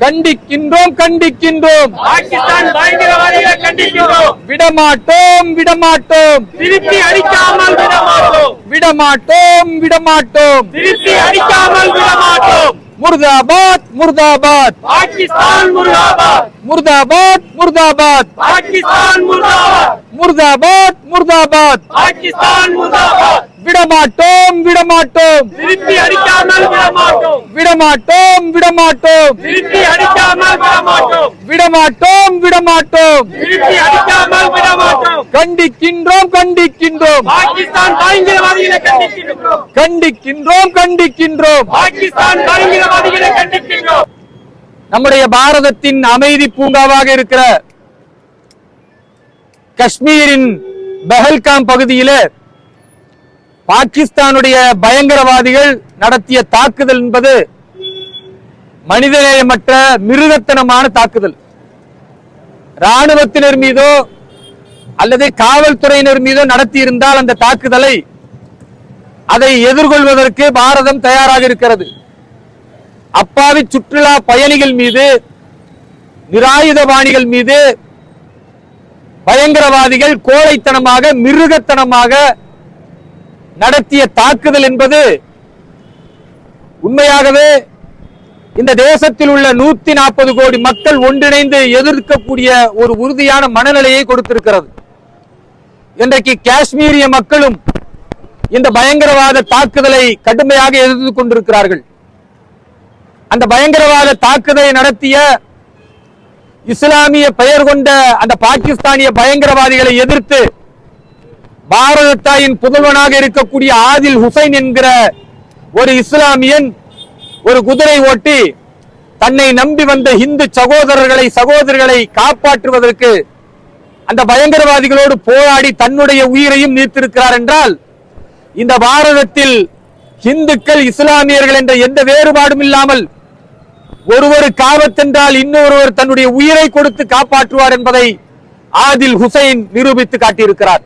கண்டிக்கின்றோம் கண்டிக்கின்றோம் விடமாட்டோம் விடமாட்டோம் திருப்பி அடிக்காமல் விடமாட்டோம் விடமாட்டோம் விடமாட்டோம் திருப்பி அடிக்காமல் விடமாட்டோம் முர்தாபாத் முர்தாபாத் பாகிஸ்தான் முர்தாபாத் முர்தாபாத் முர்தாபாத் பாகிஸ்தான் முர்தாபாத் முர்தாபாத் முர்தாபாத் பாகிஸ்தான் முர்தாபாத் விடமாட்டோம் விடமாட்டோம் திருப்பி அடிக்காமல் விடமாட்டோம் விடமாட்டோம் விடமாட்டோம் திருப்பி அடிக்காமல் விடமாட்டோம் விடமாட்டோம் விடமாட்டோம் திருப்பி அடிக்காமல் விடமாட்டோம் கண்டிக்கின்றோம் கண்டிக்கின்றோம் பாகிஸ்தான் பயங்கரவாதிகளை கண்டிக்கின்றோம் கண்டிக்கின்றோம் கண்டிக்கின்றோம் பாகிஸ்தான் பயங்கரவாதிகளை கண்டிக்கின்றோம் நம்முடைய பாரதத்தின் அமைதி பூங்காவாக இருக்கிற காஷ்மீரின் பஹல்காம் பகுதியில் பாகிஸ்தானுடைய பயங்கரவாதிகள் நடத்திய தாக்குதல் என்பது மனிதநேயமற்ற மிருகத்தனமான தாக்குதல். ராணுவத்தினர் மீதோ அல்லது காவல்துறையினர் மீதோ நடத்தியிருந்தால் அந்த தாக்குதலை அதை எதிர்கொள்வதற்கு பாரதம் தயாராக இருக்கிறது. அப்பாவி சுற்றுலா பயணிகள் மீது, நிராயுதபாணிகள் மீது பயங்கரவாதிகள் கோழைத்தனமாக மிருகத்தனமாக நடத்திய தாக்குதல் என்பது உண்மையாகவே இந்த தேசத்தில் உள்ள 140 கோடி மக்கள் ஒன்றிணைந்து எதிர்க்கக்கூடிய ஒரு உறுதியான மனநிலையை கொடுத்திருக்கிறது. இன்றைக்கு காஷ்மீரிய மக்களும் இந்த பயங்கரவாத தாக்குதலை கடுமையாக எதிர்த்து கொண்டிருக்கிறார்கள். அந்த பயங்கரவாத தாக்குதலை நடத்திய இஸ்லாமிய பெயர் கொண்ட அந்த பாகிஸ்தானிய பயங்கரவாதிகளை எதிர்த்து பாரத தாயின் புதல்வனாக இருக்கக்கூடிய ஆதில் ஹுசைன் என்கிற ஒரு இஸ்லாமியன் ஒரு குதிரை ஓட்டி தன்னை நம்பி வந்த இந்து சகோதரர்களை காப்பாற்றுவதற்கு அந்த பயங்கரவாதிகளோடு போராடி தன்னுடைய உயிரையும் நீத்திருக்கிறார் என்றால் இந்த பாரதத்தில் இந்துக்கள் இஸ்லாமியர்கள் என்ற எந்த வேறுபாடும் இல்லாமல் ஒருவருக்கு ஆபத்தென்றால் இன்னொருவர் தன்னுடைய உயிரை கொடுத்து காப்பாற்றுவார் என்பதை ஆதில் ஹுசைன் நிரூபித்து காட்டியிருக்கிறார்.